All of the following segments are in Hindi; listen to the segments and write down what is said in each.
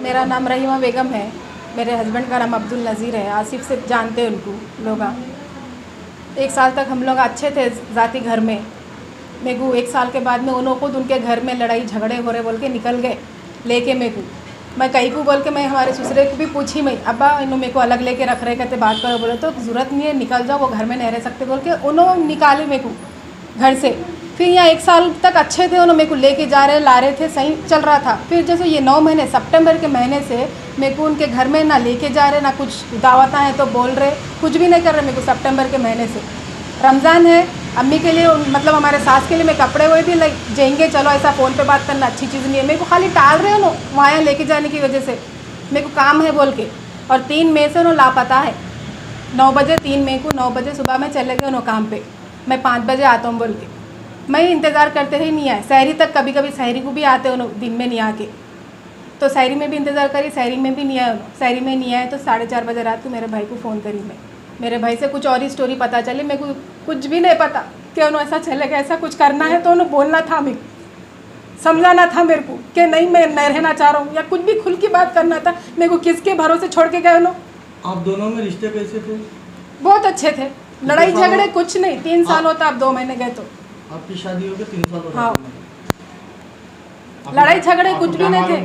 मेरा नाम रहीमा बेगम है। मेरे हस्बैंड का नाम अब्दुल नज़ीर है। आसिफ से जानते हैं उनको लोग। 1 साल तक हम लोग अच्छे थे ज़ाती घर में। मेरे को 1 साल के बाद में उन्होंने खुद उनके घर में लड़ाई झगड़े हो रहे बोल के निकल गए लेके मेरे को। मैं कहीं को बोल के मैं हमारे ससुरे को भी पूछी, मैं अब्बा इन्हों मेरे को अलग लेके रख रहे कहते बात करो, बोले तो ज़रूरत नहीं है, निकल जाओ, वो घर में नहीं रह सकते बोल के उन्होंने निकाले मेरे को घर से। फिर यहाँ 1 साल तक अच्छे थे, उन्होंने मेरे को लेके जा रहे ला रहे थे, सही चल रहा था। फिर जैसे ये 9 महीने सितंबर के महीने से मेरे को उनके घर में ना लेके जा रहे, ना कुछ दावत हैं तो बोल रहे, कुछ भी नहीं कर रहे मेरे को। सितंबर के महीने से रमज़ान है, अम्मी के लिए मतलब हमारे सास के लिए मैं कपड़े हुए भी लाइक जाएंगे, चलो ऐसा फ़ोन पे बात करना अच्छी चीज़ नहीं है। मेरे को खाली टाल रहे हो ना वहाँ लेके जाने की वजह से, मेरे को काम है बोल के। और 3 मई से उन्होंने लापता है। 9 बजे 3 मई को 9 बजे सुबह में चले गए उन्होंने काम पे, मैं 5 बजे आता हूँ बोल के। मैं इंतज़ार करते ही नहीं आए, शहरी तक कभी कभी शहरी को भी आते उन्होंने दिन में नहीं आके, तो शहरी में भी इंतज़ार करी, शहरी में भी नहीं आए। शहरी में नहीं आए तो 4:30 बजे रात को मेरे भाई को फ़ोन करी मैं। मेरे भाई से कुछ और ही स्टोरी पता चली, मेरे को कुछ भी नहीं पता कि उन्होंने ऐसा चलेगा, ऐसा कुछ करना है तो उन्हें बोलना था, मेरे को समझाना था मेरे को कि नहीं मैं नहीं रहना चाह रहा हूँ, या कुछ भी खुल की बात करना था। मेरे को किसके भरोसे छोड़ के गए उन्होंने। आप दोनों में रिश्ते कैसे थे? बहुत अच्छे थे, लड़ाई झगड़े कुछ नहीं। 3 साल होता, अब 2 महीने गए तो। आपकी शादी हो गई 3 साल हो गए। हाँ, लड़ाई झगड़े कुछ भी नहीं थे।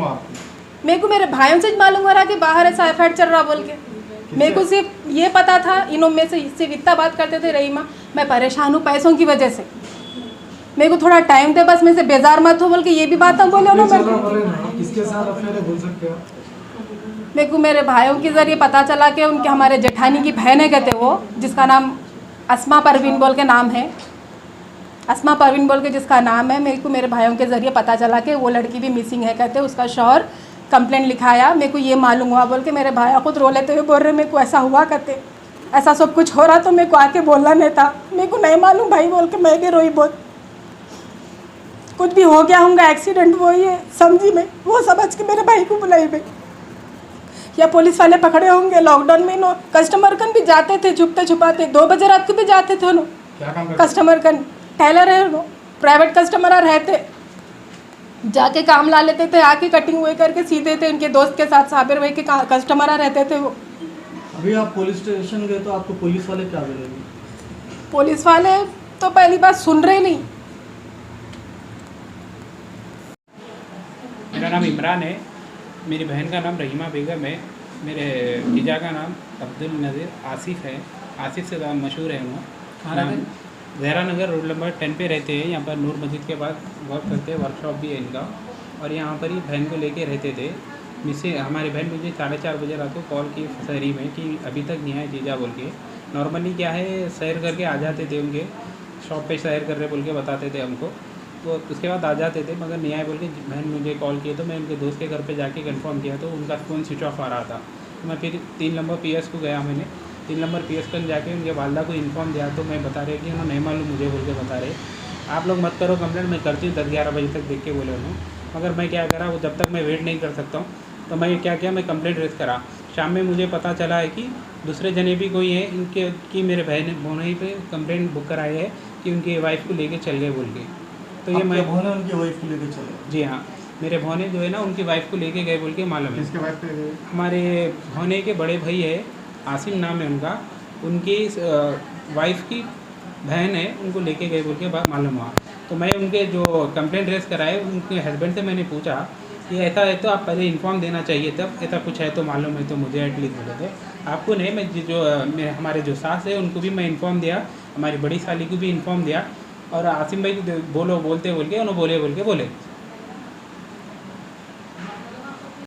मेरे को मेरे भाइयों से मालूम हो रहा कि बाहर ऐसा एफआईआर चल रहा बोल के। मेरे को सिर्फ ये पता था, इन्हों में से सिर्फ इतना बात करते थे, रहीमा मैं परेशान हूँ पैसों की वजह से, मेरे को थोड़ा टाइम दे बस, मेरे से बेजार मत हो बोल के ये भी बात हम बोले ना मेरे को। किसके साथ अफेयर है बोल सकते हो? मेरे को मेरे भाइयों के ज़रिए पता चला कि उनके हमारे जेठानी की बहन है कहते वो, जिसका नाम अस्मा परवीन बोल के नाम है, अस्मा परवीन बोल के जिसका नाम है। मेरे को मेरे भाइयों के ज़रिए पता चला कि वो लड़की भी मिसिंग है कहते, उसका शौहर कंप्लेंट लिखाया। मेरे को ये मालूम हुआ बोल के मेरे भाई खुद रो लेते हुए बोल रहे मेरे को ऐसा हुआ कहते, ऐसा सब कुछ हो रहा तो मेरे को आके बोलना नहीं था। मेरे को नहीं मालूम भाई बोल के मैं भी रोई बहुत। कुछ भी हो गया होगा एक्सीडेंट, वो ये समझी मैं, वो समझ के मेरे भाई को बुलाई मैं, या पुलिस वाले पकड़े होंगे। लॉकडाउन में नो कस्टमर कन भी जाते थे छुपते छुपाते, 2 बजे रात को भी जाते थे नो कस्टमर कन, टेलर है नो, प्राइवेट कस्टमर रहते, जाके काम ला लेते थे, आके कटिंग हुए करके सीधे थे। उनके दोस्त के साथ साबिर भाई के कस्टमर रहते थे वो। अभी आप पुलिस स्टेशन गए तो आपको पुलिस वाले क्या बोलेंगे? पुलिस वाले तो पहली बात सुन रहे नहीं। मेरा नाम इमरान है, मेरी बहन का नाम रहीमा बेगम है, मेरे जीजा का नाम अब्दुल नज़ीर आसिफ है। आसिफ से मशहूर है वो। जहरा नगर रोड नंबर 10 पे रहते हैं। यहाँ पर नूर मस्जिद के पास वर्क करते हैं, वर्कशॉप भी है इनका। और यहाँ पर ही बहन को लेके रहते थे। मुझसे हमारी बहन मुझे 4:30 बजे रात को कॉल की शहरी में कि अभी तक नहीं आए जीजा बोल के। नॉर्मली क्या है सैर करके आ जाते थे, उनके शॉप पे सैर कर रहे बोल के बताते थे हमको, तो उसके बाद आ जाते थे। मगर नहीं आए बोल के बहन मुझे कॉल किए तो मैं उनके दोस्त के घर पे जाके कंफर्म किया तो उनका फ़ोन स्विच ऑफ आ रहा था। तो मैं फिर 3 नंबर PS को गया, मैंने 3 नंबर PS पर जाके उनके वालदा को इन्फॉर्म दिया तो मैं बता रहे कि उन्होंने नहीं मालूम मुझे बोल के बता रहे। आप लोग मत करो कंप्लेंट, मैं करती हूँ 10-11 बजे तक देख के बोले उन्होंने। मगर मैं क्या करा, वो जब तक मैं वेट नहीं कर सकता हूँ तो मैं क्या किया, मैं कंप्लेंट रेज करा। शाम में मुझे पता चला है कि दूसरे जने भी कोई है इनके की मेरे बहन वहीं पे कंप्लेंट बुक कराई है कि उनकी वाइफ को लेके चल गए बोल के। तो ये मैं भोने उनकी वाइफ को लेके चले? जी हाँ, मेरे भोने जो है ना उनकी वाइफ को लेके गए बोल के मालूम है। किसके वाइफ पे गए? हमारे भोने के बड़े भाई है, आसिम नाम है उनका, उनकी वाइफ की बहन है, उनको लेके गए बोल के बात मालूम हुआ। तो मैं उनके जो कंप्लेंट रेस कराए उनके हस्बैंड से मैंने पूछा कि ऐसा है तो आप पहले इन्फॉर्म देना चाहिए, तब ऐसा कुछ है तो मालूम है तो मुझे एटलीस्ट बोले थे। आपको नहीं, मैं जो हमारे जो सास है उनको भी मैं इन्फॉर्म दिया, हमारी बड़ी साली को भी इन्फॉर्म दिया, और आसिम भाई को बोलते बोल के उन्होंने बोले